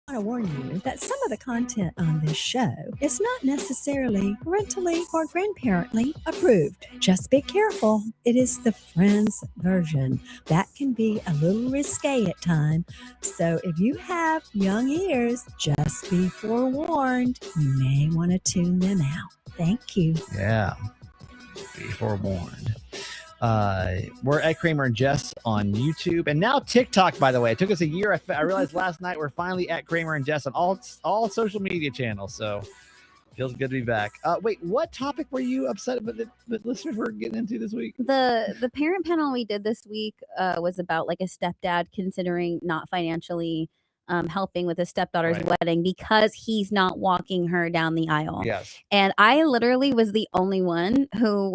want to warn you that some of the content on this show is not necessarily parentally or grandparently approved. Just be careful. It is the friends version. That can be a little risque at times. So if you have young ears, just be forewarned. You may want to tune them out. Thank you. Yeah. Be forewarned. We're at Kramer and Jess on YouTube and now TikTok, by the way. It took us a year. I realized last night we're finally at Kramer and Jess on all social media channels. So feels good to be back. Wait, what topic were you upset about that listeners were getting into this week? The parent panel we did this week was about like a stepdad considering not financially helping with his stepdaughter's wedding because he's not walking her down the aisle. Yes. And I literally was the only one who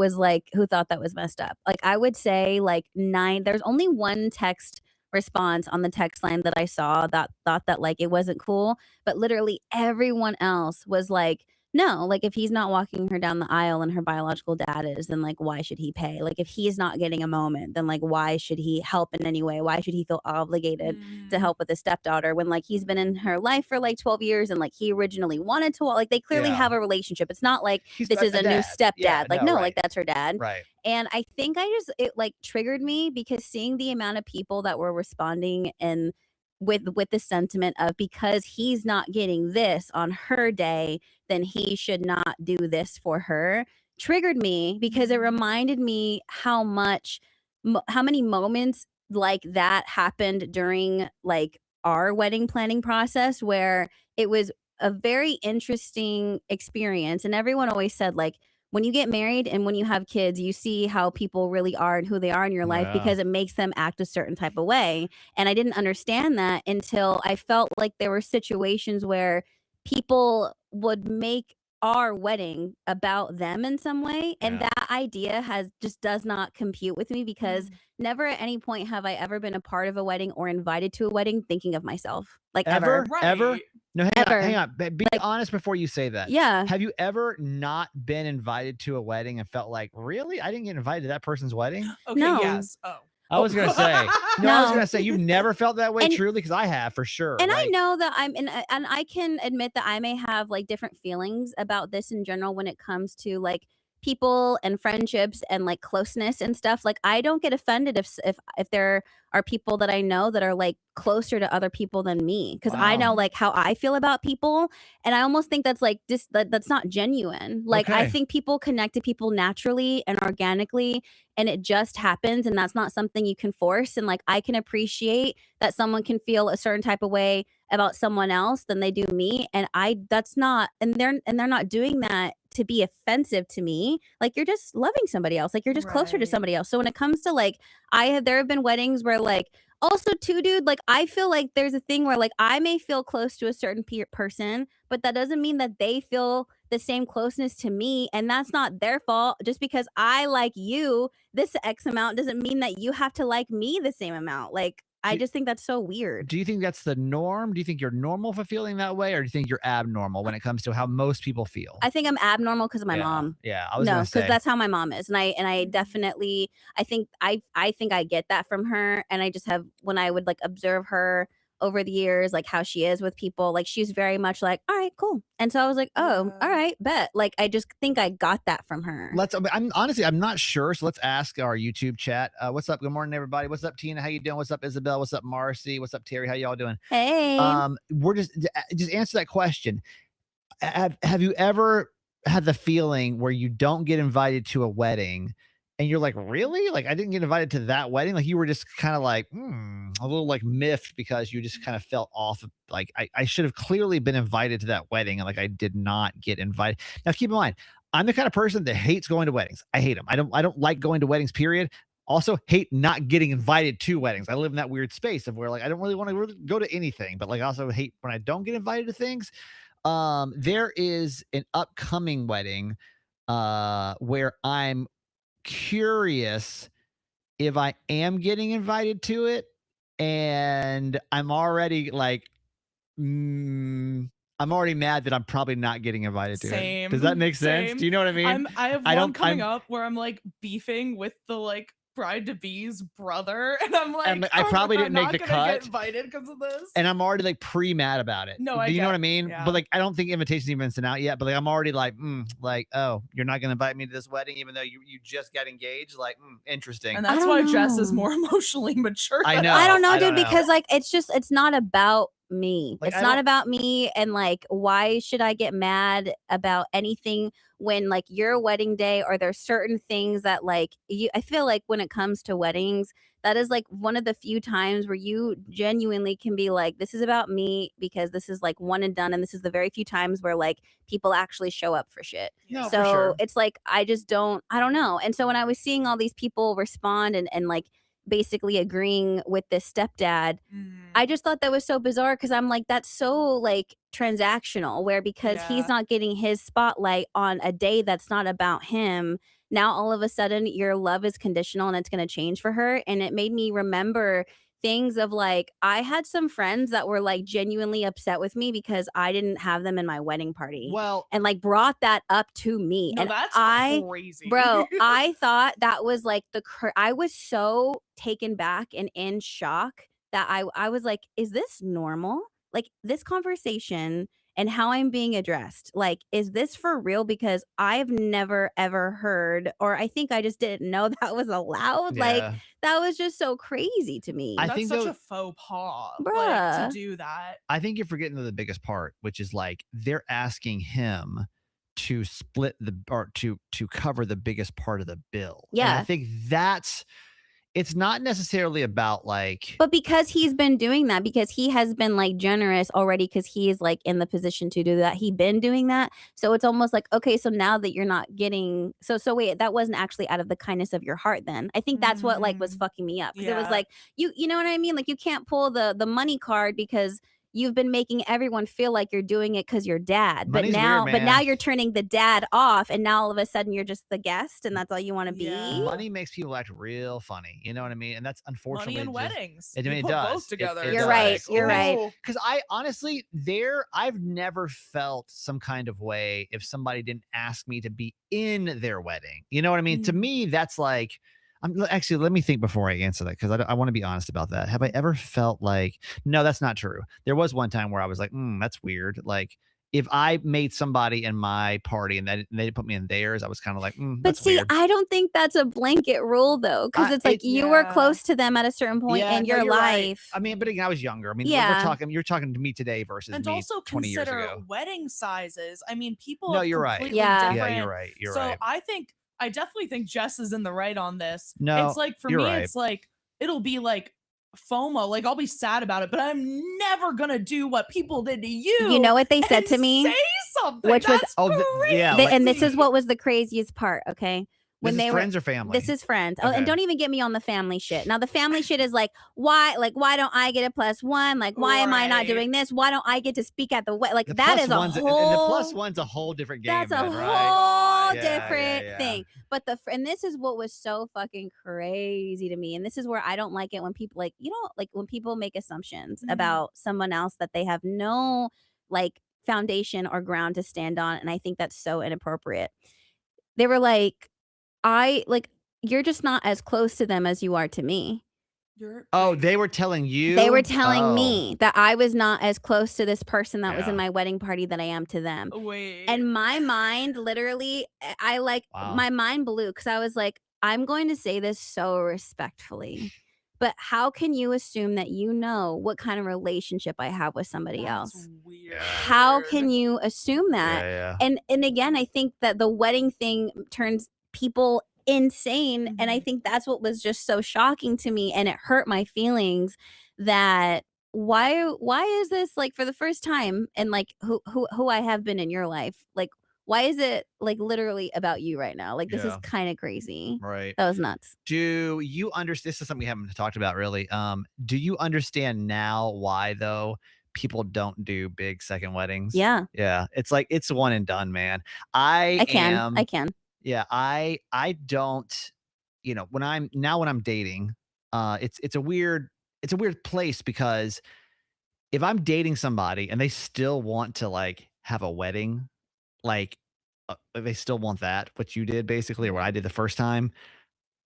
thought that was messed up. Like I would say like there's only one text response on the text line that I saw that thought that like it wasn't cool, but literally everyone else was like, no, like if he's not walking her down the aisle and her biological dad is, then like why should he pay? Like if he's not getting a moment, then like why should he help in any way? Why should he feel obligated to help with his stepdaughter when like he's been in her life for like 12 years and like he originally wanted to like they clearly have a relationship. It's not like this is a new stepdad. Yeah, like no, like that's her dad. Right. And I think it like triggered me because seeing the amount of people that were responding and with the sentiment of because he's not getting this on her day, then he should not do this for her triggered me because it reminded me how many moments like that happened during like our wedding planning process where it was a very interesting experience. And everyone always said like, when you get married and when you have kids, you see how people really are and who they are in your life because it makes them act a certain type of way. And I didn't understand that until I felt like there were situations where people would make our wedding about them in some way. And that idea just does not compute with me because never at any point have I ever been a part of a wedding or invited to a wedding thinking of myself. Like ever. Ever? No, hang on. Be Like, honest before you say that. Yeah. Have you ever not been invited to a wedding and felt like, really? I didn't get invited to that person's wedding? Okay, No. yes. Oh. I was going to say, I was going to say, you've never felt that way And- truly? Because I have for sure. And I Like, know that and I can admit that I may have like different feelings about this in general when it comes to like people and friendships and like closeness and stuff. Like I don't get offended if there are people that I know that are like closer to other people than me because I know like how I feel about people, and I almost think that's like that's not genuine. Like I Okay. think people connect to people naturally and organically, and it just happens, and that's not something you can force. And like I can appreciate that someone can feel a certain type of way about someone else than they do me, and that's not, and they're not doing that to be offensive to me. Like you're just loving somebody else, like you're just closer to Right. somebody else. So when it comes to like there have been weddings where like also too, dude, like I feel like there's a thing where like I may feel close to a certain person, but that doesn't mean that they feel the same closeness to me, and that's not their fault. Just because I like you this X amount doesn't mean that you have to like me the same amount. Like I just think that's so weird. do you think that's the norm? Do you think you're normal for feeling that way? Or do you think you're abnormal when it comes to how most people feel? I think I'm abnormal because of my mom. Yeah, I was No, going to say. because that's how my mom is, and I definitely I think I get that from her, and I just have when I would like observe her over the years, like how she is with people, like she's very much like, all right, cool, and so I was like, oh, all right, bet. Like I just think I got that from her. I'm not sure, so let's ask our YouTube chat. What's up? Good morning, everybody. What's up, Tina? How you doing? What's up, Isabel? What's up, Marcy? What's up, Terry? How y'all doing? Hey. We're just answer that question. Have you ever had the feeling where you don't get invited to a wedding and you're like, really? Like, I didn't get invited to that wedding? Like, you were just kind of like, a little like miffed because you just kind of felt off. Like, I should have clearly been invited to that wedding. And like, I did not get invited. Now, keep in mind, I'm the kind of person that hates going to weddings. I hate them. I don't like going to weddings, period. Also hate not getting invited to weddings. I live in that weird space of where like, I don't really want to really go to anything, but like, I also hate when I don't get invited to things. There is an upcoming wedding where I'm curious if I am getting invited to it, and I'm already like I'm already mad that I'm probably not getting invited to it. Does that make sense? Same. Do you know what I mean? I have one coming up where I'm like beefing with the like bride-to-be's brother, and I'm like, And I probably didn't make the Get cut, invited because of this. and I'm already like pre-mad about it. No, Do you know what I mean? yeah. But like, I don't think invitations even been sent out yet. But like, I'm already like, like, oh, you're not gonna invite me to this wedding, even though you just got engaged. Like, interesting. And that's why Jess is more emotionally mature. I know. I don't know, I dude, don't know. because like it's not about me. Like, It's not about me, and like, why should I get mad about anything when like your wedding day, or there's certain things that like I feel like when it comes to weddings, that is like one of the few times where you genuinely can be like, this is about me, because this is like one and done, and this is the very few times where like people actually show up for shit. No, So for sure. it's like I don't know. And so when I was seeing all these people respond and like basically agreeing with this stepdad, I just thought that was so bizarre, because I'm like, that's so like transactional, where because he's not getting his spotlight on a day that's not about him, now all of a sudden your love is conditional and it's going to change for her. And it made me remember things of like, I had some friends that were like genuinely upset with me because I didn't have them in my wedding party. Well, and like brought that up to me. No, and that's crazy. Bro, I thought that was like I was so taken back and in shock that I was like, is this normal? Like, this conversation and how I'm being addressed, like, is this for real? Because I've never ever heard, or I think I just didn't know that was allowed. Like, yeah. that was just so crazy to me. I That's think such though- a faux pas, like, Bruh. to do that. I think you're forgetting the biggest part, which is like they're asking him to split to cover the biggest part of the bill. And I Yeah. think it's not necessarily about like, But because he's been doing that, because he has been like generous already, because he is like in the position to do that, he been doing that. So it's almost like, okay, so now that you're not getting, so wait, that wasn't actually out of the kindness of your heart then. I think that's what like was fucking me up, because it was Yeah. like, you know what I mean? Like, you can't pull the money card because you've been making everyone feel like you're doing it because you're dad. Money's but now weird, but now man. you're turning the dad off, and now all of a sudden you're just the guest, and that's all you want to be. Yeah. money makes people act real funny. You know what I mean? And that's unfortunately Money and just- weddings. I You mean, it put does. both together. It You're does. right, you're right. Ooh. Because I honestly, I've never felt some kind of way if somebody didn't ask me to be in their wedding. You know what I mean? To me, that's like, actually, let me think before I answer that, because I want to be honest about that. Have I ever felt like, no, that's not true? There was one time where I was like, that's weird. Like, if I made somebody in my party and they put me in theirs, I was kind of like, But that's see, weird. I don't think that's a blanket rule though, because it's like you were Yeah. close to them at a certain point in no, your you're right. life. I mean, but again, I was younger. I mean, Yeah. you're talking to me today versus And me also 20 years consider ago. wedding sizes. I mean, people No, have you're right. completely Yeah. different. Yeah, you're right. You're so right. I definitely think Jess is in the right on this. No, it's like, for you're me, right. it's like, it'll be like FOMO. Like, I'll be sad about it, but I'm never gonna do what people did to you. You know what they said and to me? Say something. Which was- That's yeah, crazy. And this is what was the craziest part, okay? This is they friends or family? This is friends. Oh, Okay. and don't even get me on the family shit. Now the family shit is like, why don't I get a +1? Like, why am I not Right. doing this? Why don't I get to speak at the wedding? Like, The that plus is a one's- whole. and the plus one's a whole different game. That's a then, whole right? Yeah, different yeah. thing. But and this is what was so fucking crazy to me. And this is where I don't like it when people like, like when people make assumptions Mhm. about someone else that they have no like foundation or ground to stand on. And I think that's so inappropriate. They were like, you're just not as close to them as you are to me. Oh, they were telling you? They were telling Oh. me that I was not as close to this person that was Yeah. in my wedding party that I am to them. Wait. And my mind literally, Wow. my mind blew, because I was like, I'm going to say this so respectfully, but how can you assume that you know what kind of relationship I have with somebody That's else? weird. How can you assume that? Yeah. And again, I think that the wedding thing turns people insane, and I Mhm. think that's what was just so shocking to me, and it hurt my feelings that why is this like for the first time, and like who I have been in your life, like why is it like literally about you right now? Like, this is Yeah. kind of crazy. Right. That was nuts. Do you understand? This is something we haven't talked about really. Do you understand now why though people don't do big second weddings? Yeah, Yeah. It's like it's one and done, man. I can. Yeah, I don't, when I'm dating, it's a weird place, because if I'm dating somebody and they still want to like have a wedding, like if they still want that, what you did basically, or what I did the first time,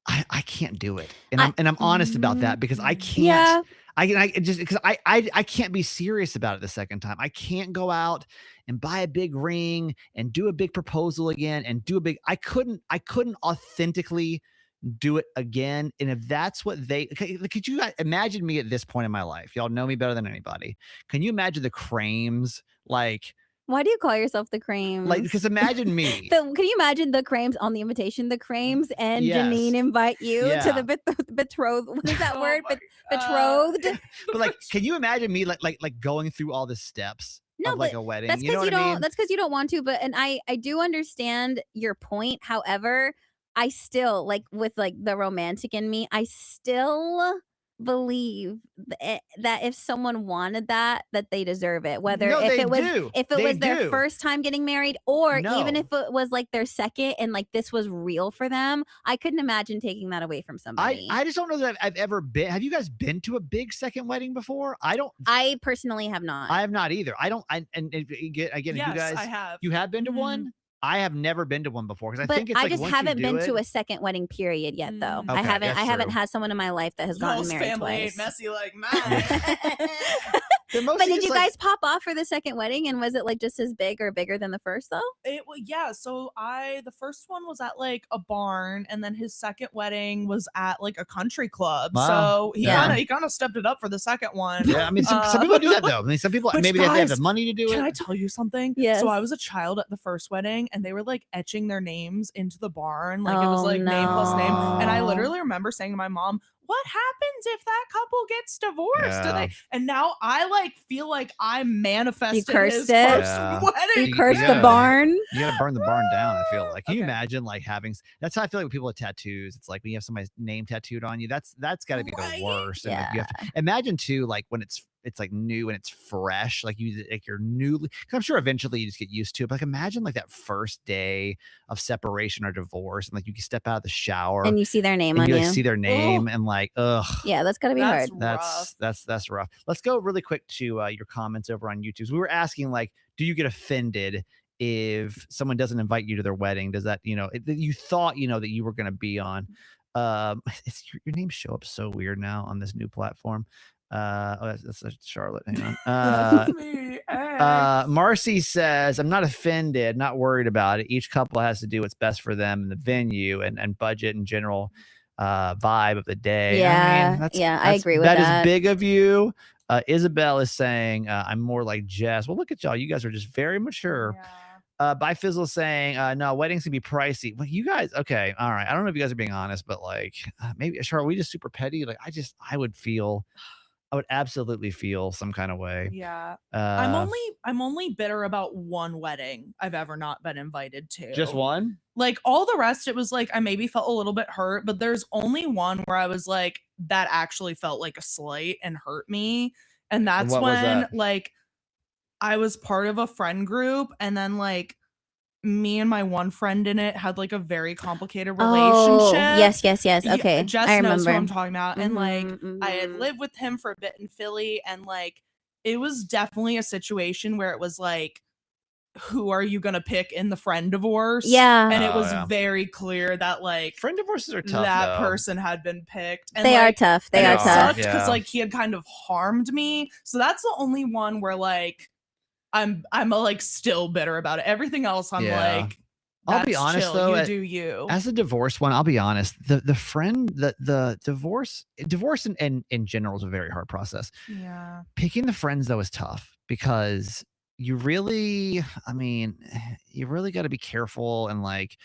I can't do it, and I'm honest about that because I can't. Yeah. I just because I can't be serious about it the second time. I can't go out and buy a big ring and do a big proposal again and do a big. I couldn't authentically do it again. And if that's what could you imagine me at this point in my life? Y'all know me better than anybody. Can you imagine the Krames like? Why do you call yourself the Krames? Like, because imagine me. Can you imagine the Krames on the invitation? The Krames and Yes. Janine invite you to Yeah. the betrothed. What is that Oh word? my Betrothed. But like, can you imagine me like going through all the steps No, of like but a wedding? That's You know because what I mean? That's because you don't want to. But I do understand your point. However, I still like with like the romantic in me. I still believe that if someone wanted that they deserve it, whether No, if they it was do. if it They was their do. first time getting married, or even No. if it was like their second and like this was real for them. I couldn't imagine taking that away from somebody. I just don't know that I've ever been. Have you guys been to a big second wedding before? I personally have not. I have not either. I don't. And again, if you Yes, guys, I have. you have been to Mhm. one. I have never been to one before because I But think it's I like just once you haven't do been it, to a second wedding period yet, though. Mm. I Okay, haven't. that's I haven't true. had someone in my life that has gotten Y'all's married family twice. ain't messy like mine. They're But mostly did just you like- guys pop off for the second wedding? And was it like just as big or bigger than the first though? Yeah, so the first one was at like a barn, and then his second wedding was at like a country club. Wow. So he Yeah. kind of stepped it up for the second one. Yeah, I mean, some people do that though. I mean, some people Which, maybe they have guys, the money to do Can it. I tell you something? Yes. So I was a child at the first wedding, and they were like etching their names into the barn, like it was like name plus name. And I no. literally remember saying to my mom, "What happens if that couple gets divorced?" Yeah. And now I like feel like I manifested cursed his it? first Yeah. wedding. You cursed Yeah. the barn. You gotta burn the barn down. I feel like. Can you Okay. imagine like having? That's how I feel like with people with tattoos. It's like when you have somebody's name tattooed on you. That's got to be Right? the worst. And like, you have to imagine too, like when it's like new and it's fresh, like you're newly. Because I'm sure eventually you just get used to it. But like imagine like that first day of separation or divorce, and like you can step out of the shower And you see their name and on you you. like see their name and like ugh. Yeah, that's gotta be That's hard. That's rough. Let's go really quick to your comments over on YouTube. So we were asking like, do you get offended if someone doesn't invite you to their wedding? Does that, you thought, that you were going to be on, it's your names show up so weird now on this new platform. That's Charlotte. Hang on. That's me. Hey. Marcy says, I'm not offended, not worried about it. Each couple has to do what's best for them in the venue and budget and general vibe of the day. Yeah, I mean, I agree with that. that. Is big of you. Isabel is saying, I'm more like Jess. Well, look at y'all. You guys are just very mature. By Fizzle is saying, no, weddings can be pricey. Well, you guys, okay, all right. I don't know if you guys are being honest, but like maybe Charlotte, we just super petty. Like I would absolutely feel some kind of way. Yeah. I'm only bitter about one wedding I've ever not been invited to. Just one? Like all the rest, it was like I maybe felt a little bit hurt, but there's only one where I was like, that actually felt like a slight and hurt me. And that's what was when that? like I was part of a friend group, and then like me and my one friend in it had like a very complicated Oh, relationship. yes. Okay, Jess I knows remember. who I'm talking about. And like I had Mhm. lived with him for a bit in Philly, and like it was definitely a situation where it was like, who are you gonna pick in the friend divorce? Yeah. And it Oh, was yeah. very clear that like Friend divorces are tough. that though. person had been picked. And They are like, tough. They and are it tough. sucked because Yeah. like he had kind of harmed me. So that's the only one where like I'm like still bitter about it. Everything else I'm Yeah. like, I'll be that's honest, chill. though, You do you. As a divorce one, I'll be honest. The friend, the divorce in general is a very hard process. Yeah. Picking the friends though is tough because you really got to be careful and like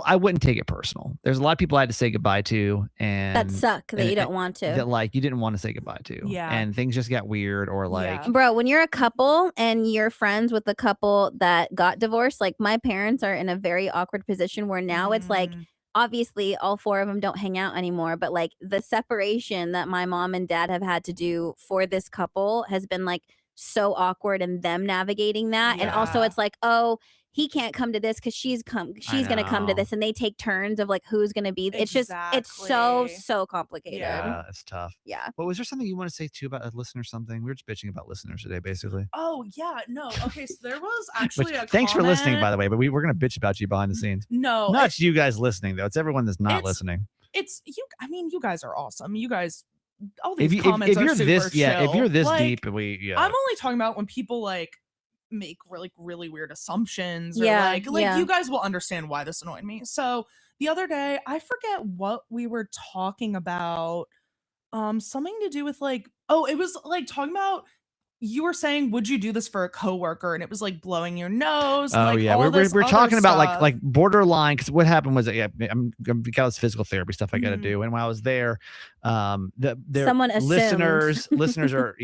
I wouldn't take it personal. There's a lot of people I had to say goodbye to and That suck that you don't want to. that like you didn't want to say goodbye to. Yeah. And things just got weird or like Yeah. Bro, when you're a couple and you're friends with the couple that got divorced, like my parents are in a very awkward position where now it's like, Mm. obviously all four of them don't hang out anymore, but like the separation that my mom and dad have had to do for this couple has been like so awkward, and them navigating that. And also Yeah. it's like, oh, he can't come to this because she's gonna come to know. this, and they take turns of like who's gonna be. It's just it's so complicated. Yeah, it's tough. Yeah. Well, was there something you want to say too about a listener? Something we were just bitching about listeners today, basically. Oh yeah, no. Okay, so there was actually a thanks for listening, by comment. the way. But we're gonna bitch about you behind the scenes. No, Not you guys listening though. It's everyone that's not listening. It's you. I mean, you guys are awesome. You guys, all If these comments you're are super this, chill. if you're this Like, deep, I'm only talking about when people like make really weird assumptions. Or Yeah, like yeah. you guys will understand why this annoyed me. So the other day, I forget what we were talking about. Something to do with like, oh, it was like talking about. You were saying, would you do this for a coworker? And it was like blowing your nose. Oh like, yeah, all we're this talking other about stuff. like borderline. Because what happened was, I'm got this physical therapy stuff I got to Mhm. do, and while I was there, Someone assumed. listeners are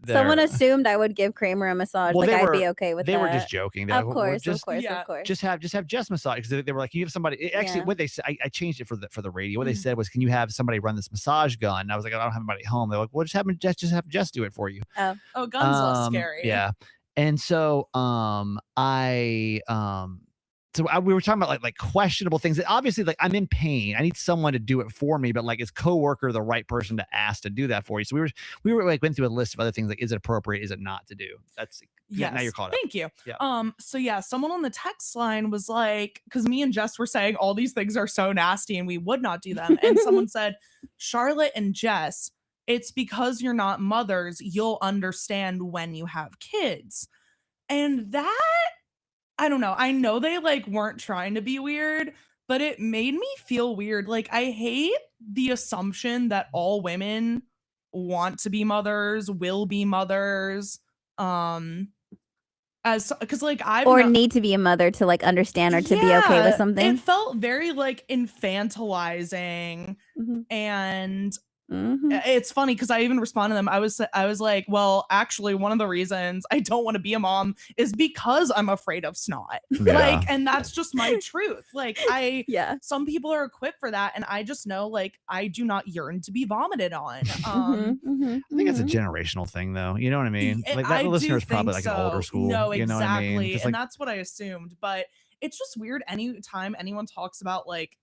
Someone assumed I would give Kramer a massage. Well, like I'd be okay with they that. were just joking. They're Of like, "Well, course, just, of course, Yeah. of course. just have Jess massage," because they were like, "You have somebody." Actually, Yeah. what they said, I changed it for the radio. What they Mhm. said was, "Can you have somebody run this massage gun?" And I was like, "I don't have anybody at home." They're like, "Well, just have Jess do it for you." Oh, guns less scary. Yeah. And so we were talking about like questionable things that obviously like I'm in pain. I need someone to do it for me, but like is coworker the right person to ask to do that for you? So we were like went through a list of other things like is it appropriate, is it not to do? That's Yes. now you're caught up. Thank you. Yeah. So yeah, someone on the text line was like, because me and Jess were saying all these things are so nasty and we would not do them. And someone said, Charlotte and Jess, it's because you're not mothers, you'll understand when you have kids. And that, I don't know. I know they like weren't trying to be weird, but it made me feel weird. Like I hate the assumption that all women want to be mothers, will be mothers. Because like need to be a mother to like understand or to be okay with something. It felt very like infantilizing. Mhm. And Mhm. it's funny because I even responded to them. I was like, well, actually, one of the reasons I don't want to be a mom is because I'm afraid of snot. Yeah. Like, and that's just my truth. Like, Yeah. some people are equipped for that, and I just know, like, I do not yearn to be vomited on. Mhm, I think it's a mhm. generational thing, though. You know what I mean? And Like that I listener do is probably think like an older so. school. No, You know what I mean? exactly. 'Cause, And like, that's what I assumed. But it's just weird anytime anyone talks about like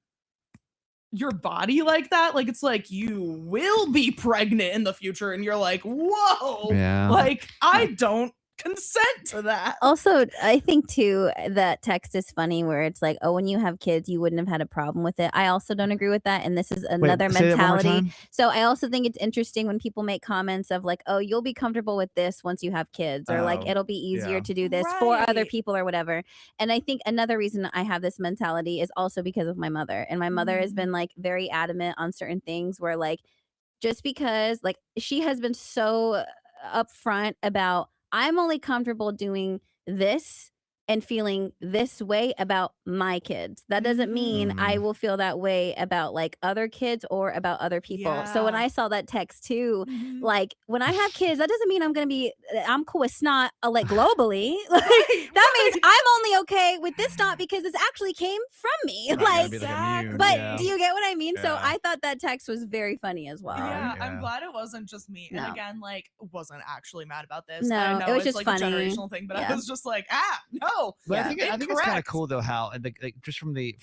your body like that. Like it's like you will be pregnant in the future, and you're like, whoa. Yeah. Like I don't consent to that. Also, I think too that text is funny where it's like, oh, when you have kids, you wouldn't have had a problem with it. I also don't agree with that, and this is another say that one more mentality. time? So I also think it's interesting when people make comments of like, oh, you'll be comfortable with this once you have kids, or like Oh, it'll be easier yeah. to do this for other Right. people or whatever. And I think another reason I have this mentality is also because of my mother. And my mother has been like very adamant on certain things where like just because like she has been so upfront about I'm only comfortable doing this and feeling this way about my kids. That doesn't mean I will feel that way about like other kids or about other people. So when Yeah. I saw that text too, Mhm. like when I have kids, that doesn't mean I'm cool with snot like globally. Like Right, that means right. I'm only okay with this snot because this actually came from me. Right, gotta Like be, like, Exactly. immune, but yeah. do you get what I mean? So Yeah. I thought that text was very funny as well. Yeah, Yeah. I'm glad it wasn't just me. No. And again, like, wasn't actually mad about this. No, I it know was it's just like funny. a generational thing, but Yeah. I was just like, no. But Yeah. I think it's kind of Incorrect. cool though how like just from the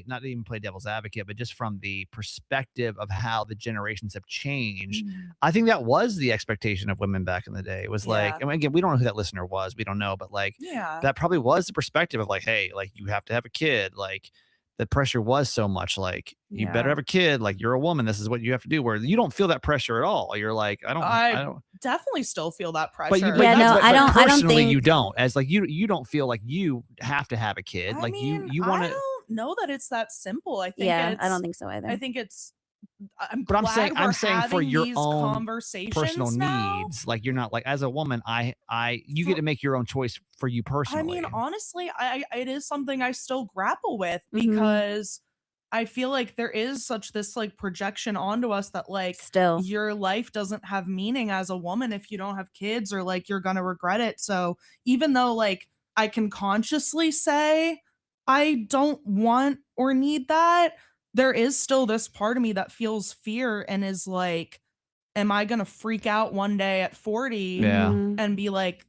not to even play devil's advocate, but just from the perspective of how the generations have changed. I think that was the expectation of women back in the day. It was like, Yeah. and again, we don't know who that listener was. We don't know, but like Yeah. that probably was the perspective of like, hey, like you have to have a kid. Like the pressure was so much like you better Yeah. have a kid. Like you're a woman. This is what you have to do. Where you don't feel that pressure at all. You're like, I I don't. definitely still feel that pressure. But you, Yeah, but, no, but, I but don't personally, think- you don't. As like you don't feel like you have to have a kid. I Like mean, you want I to. don't know that it's that simple. I think Yeah, it's, I don't think so either. I think it's But I'm saying glad we're for having your these own conversations personal now. needs. Like you're not like as a woman, you get to make your own choice for you personally. I mean, honestly, it is something I still grapple with Mhm. because I feel like there is such this like projection onto us that like Still. your life doesn't have meaning as a woman if you don't have kids, or like you're gonna regret it. So even though like I can consciously say I don't want or need that, there is still this part of me that feels fear and is like, am I gonna freak out one day at 40 Yeah. Mhm. and be like,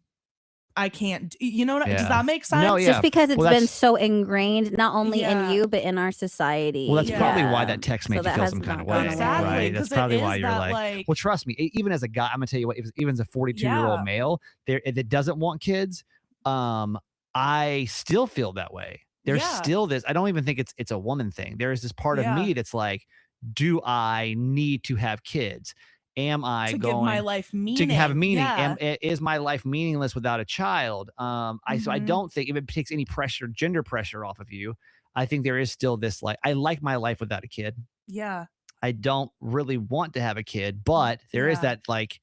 I can't. You know what? Does Yeah. that make sense? No, yeah. Just because it's Well, been that's- so ingrained, not only Yeah. in you but in our society. Well, that's probably why Yeah. that text So made you that feel has some kind of not gone way, away. Exactly, right? That's 'cause it probably is why you're that, like, well, trust me, even as a guy, I'm gonna tell you what, even as a 42-year-old Yeah. male that doesn't want kids, I still feel that way. There's Yeah. still this, I don't even think it's a woman thing. There is this part of Yeah. me that's like, do I need to have kids? Am I to going give my life meaning. to have meaning? Yeah. Is my life meaningless without a child? So I Mhm. don't think if it takes any pressure, gender pressure off of you, I think there is still this like, I like my life without a kid. Yeah. I don't really want to have a kid, but there is Yeah. that like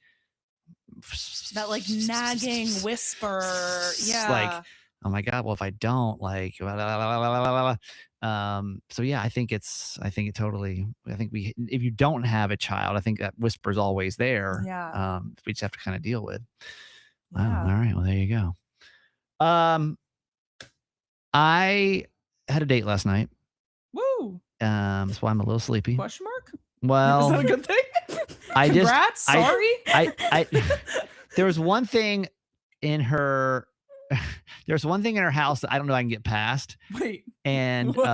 nagging whisper. Yeah. like, oh my God, well, if I don't, like, blah, blah, blah, blah, blah, blah. So yeah, I think if you don't have a child, I think that whisper's always there. Yeah. We just have to kind of deal with. Yeah. Wow. All right. Well, there you go. I had a date last night. Woo. That's why I'm a little sleepy. Question mark? Well, Is that a good thing? Congrats. Sorry. I there was one thing in her there's one thing in her house that I don't know I can get past. Wait. And What?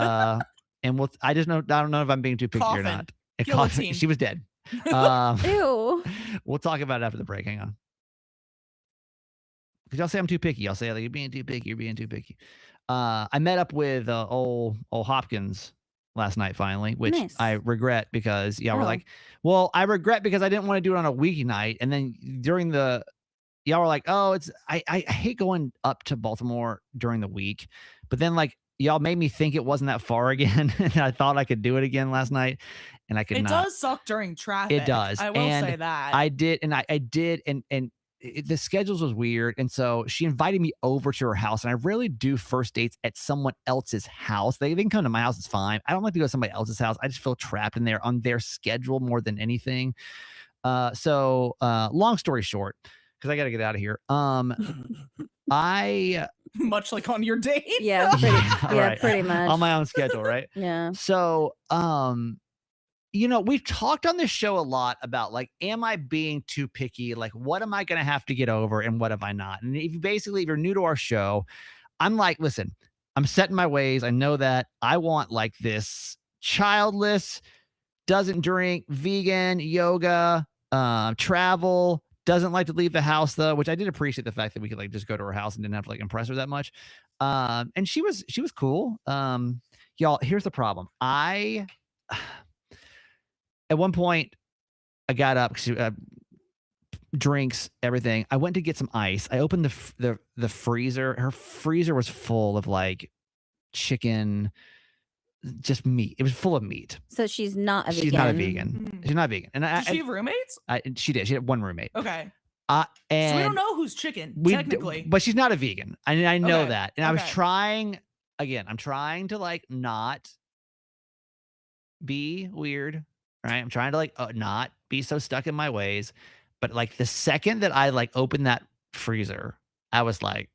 and I don't know if I'm being too picky or Coffin. not. Guillotine. She was dead. Ew. We'll talk about it after the break. Hang on. Because y'all say I'm too picky. Y'all say like, you're being too picky. You're being too picky. I met up with old Hopkins last night finally, which Nice. I regret because y'all were Oh. like, well, I regret because I didn't want to do it on a weeknight. And then during y'all were like, oh, I hate going up to Baltimore during the week. But then like y'all made me think it wasn't that far again. And I thought I could do it again last night. And I could It not. does suck during traffic. It does. I will And say that. I did. And I did. And the schedules was weird. And so she invited me over to her house. And I rarely do first dates at someone else's house. They can come to my house. It's fine. I don't like to go to somebody else's house. I just feel trapped in there on their schedule more than anything. So long story short, because I got to get out of here. I Much like on your date. Yeah, pretty, right. pretty much. On my own schedule, right? Yeah. So, we've talked on this show a lot about like, am I being too picky? Like, what am I going to have to get over and what have I not? And if you're new to our show, I'm like, listen, I'm set in my ways. I know that I want like this childless, doesn't drink, vegan, yoga, travel, doesn't like to leave the house though, which I did appreciate the fact that we could like just go to her house and didn't have to like impress her that much. And she was cool. Y'all, here's the problem. At one point, I got up because drinks, everything. I went to get some ice. I opened the freezer. Her freezer was full of like chicken, just meat. It was full of meat. So she's not a vegan. She's not a vegan. Mhm. She's not vegan. And Did she have roommates? she did. She had one roommate. Okay. And So we don't know who's chicken, technically. but she's not a vegan. I know Okay, that. And I was okay. trying to like not be weird, right? I'm trying to like not be so stuck in my ways. But like the second that I like opened that freezer, I was like,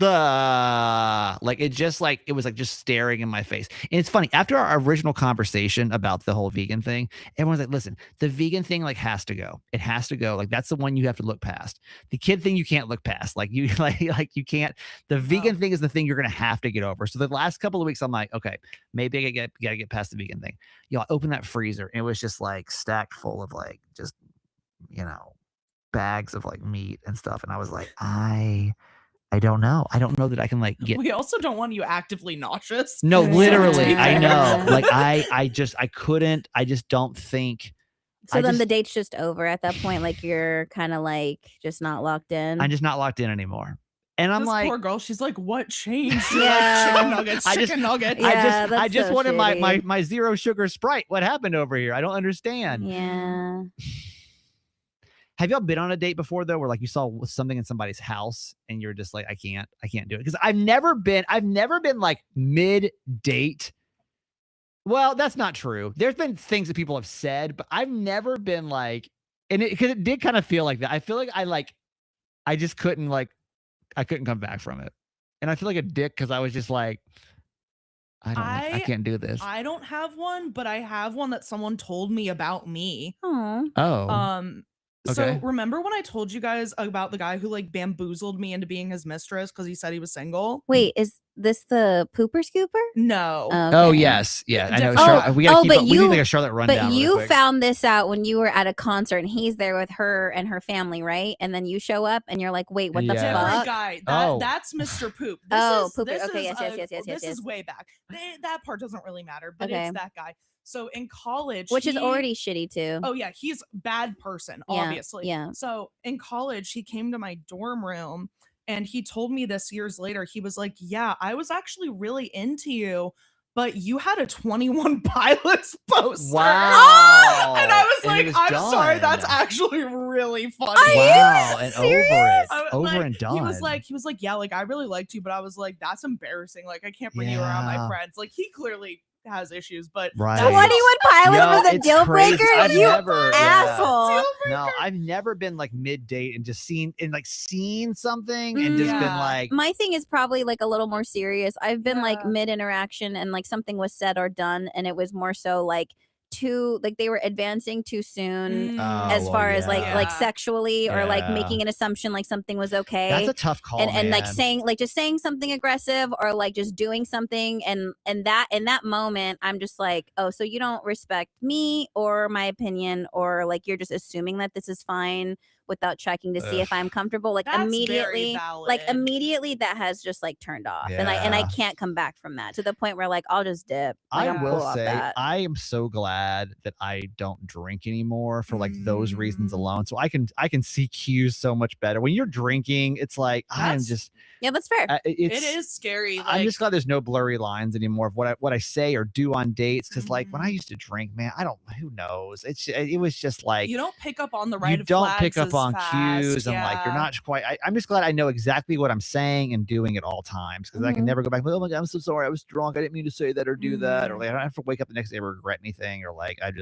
like it was like just staring in my face. And it's funny, after our original conversation about the whole vegan thing, everyone's like, listen, the vegan thing like has to go. It has to go. Like that's the one you have to look past. The kid thing you can't look past. Like you like you can't. The vegan thing is the thing you're gonna have to get over. So the last couple of weeks, I'm like, okay, maybe I gotta get past the vegan thing. I opened that freezer and it was just like stacked full of like just bags of like meat and stuff. And I was like, I don't know. I don't know that I can like get. We also don't want you actively nauseous. No, literally, Yeah. I know. Like I couldn't. I just don't think. So then the date's just over at that point. Like you're kind of like just not locked in. I'm just not locked in anymore. And I'm This like, poor girl, she's like, what changed? You're Yeah. like, chicken nuggets, I just- chicken nuggets. Yeah, I that's just so wanted shitty. my zero sugar Sprite. What happened over here? I don't understand. Yeah. Have y'all been on a date before though, where like you saw something in somebody's house and you're just like, I can't do it? Because I've never been like mid date. Well, that's not true. There's been things that people have said, but I've never been like, and because it did kind of feel like that. I feel like I just couldn't I couldn't come back from it, and I feel like a dick because I was just like, I can't do this. I don't have one, but I have one that someone told me about me. Oh. Oh, Okay. So remember when I told you guys about the guy who like bamboozled me into being his mistress because he said he was single? Wait, is this the pooper scooper? No. Oh Okay. yes, yeah. I know. Different Charlotte, guy. we gotta keep but up. We need you- like a Charlotte rundown. But real you quick. found this out when you were at a concert and he's there with her and her family, right? And then you show up and you're like, wait, what the Yeah. Different fuck? guy. Oh. That's Mr. Poop. Pooper. This Okay, is, yes. This is way back. That part doesn't really matter, but Okay. it's that guy. So in college, Which is already shitty too. Oh yeah, he's bad person, Yeah, obviously. yeah. So in college, he came to my dorm room and he told me this years later. He was like, "Yeah, I was actually really into you, but you had a 21 Pilots poster." Wow. And I was And like, it was "I'm sorry, done. that's actually really funny." Wow, and serious? over it, I- over like, and done. He was like, "Yeah, like I really liked you, but I was like, that's embarrassing. Like I can't bring you around my Yeah. friends." Like he clearly has issues, but Right. that's 21 Pilots Yo, was a it's deal crazy. breaker? I've You never- yeah. asshole. Deal No, breaker. I've never been like mid date and just seen something and just been Yeah. like, My thing is probably like a little more serious. I've been like Yeah. mid interaction and like something was said or done and it was more so like too like they were advancing too soon Mm. as well, far as like yeah. sexually or like Yeah. making an assumption like something was okay. that's a tough call, and like man. saying like just saying something aggressive or like just doing something and that in that moment I'm just like, oh, so you don't respect me or my opinion or like you're just assuming that this is fine without checking to see if I'm comfortable. Like That's very immediately valid. that has just like turned off and I Yeah. can't come back from that to the point where like I'll just dip. Like, I I'm will cool off say that. I am so glad that I don't drink anymore for like those reasons Mm. alone. So I can see cues so much better. When you're drinking, it's like I am That's- just Yeah, that's fair. it's It is scary. I'm just like- glad there's no blurry lines anymore of what I say or do on dates. Because like when I used to drink, man, I don't. Who knows? It was just like you don't pick up on the right. you don't pick flags up on as cues fast, and like you're yeah. not quite. I'm just glad I know exactly what I'm saying and doing at all times because I can Mhm. never go back. Oh my god, I'm so sorry. I was drunk. I didn't mean to say that or do that. Or Mhm. like I don't have to wake up the next day and regret anything. Or like I'm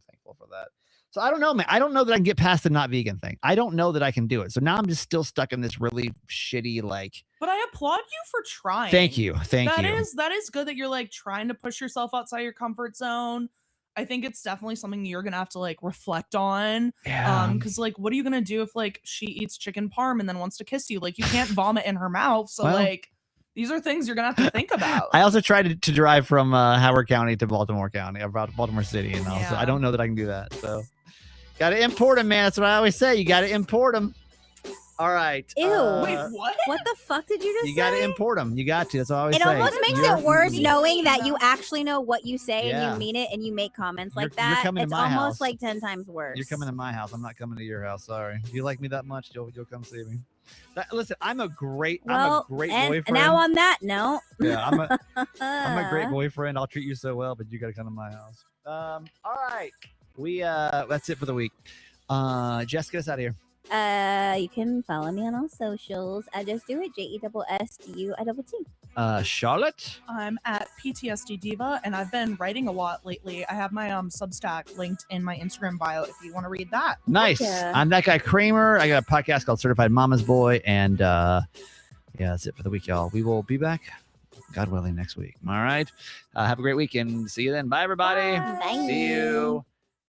thankful for that. So I don't know, man. I don't know that I can get past the not vegan thing. I don't know that I can do it. So now I'm just still stuck in this really shitty like. But I applaud you for trying. Thank you. That is good that you're like trying to push yourself outside your comfort zone. I think it's definitely something you're gonna have to like reflect on. Yeah. Because like, what are you gonna do if like she eats chicken parm and then wants to kiss you? Like, you can't vomit in her mouth. So Well- like, these are things you're gonna have to think about. I also tried to drive from Howard County to Baltimore County, about Baltimore City, and also I Yeah. don't know that I can do that. So, got to import them, man. That's what I always say. You got to import them. All right. Ew. Wait, what? What the fuck did you just You say? got to import them. You got to. That's what I always It say. almost makes You're- it worse you- knowing that you actually know what you say and Yeah. you mean it and you make comments like You're that. coming to It's my almost house. like 10 times worse. You're coming to my house. I'm not coming to your house. Sorry. If you like me that much, you'll come see me. Listen, I'm a great well, boyfriend. and now on that note, Yeah, I'm a great boyfriend. I'll treat you so well, but you got to come to my house. All right. That's it for the week. Jess, get us out of here. You can follow me on all socials. I just do it. JESSDUITT. Charlotte. I'm at PTSD Diva, and I've been writing a lot lately. I have my Substack linked in my Instagram bio if you want to read that. Nice. Yeah. I'm that guy Kramer. I got a podcast called Certified Mama's Boy, and yeah, that's it for the week, y'all. We will be back, God willing, next week. All right. Have a great weekend. See you then. Bye, everybody. Bye. See you.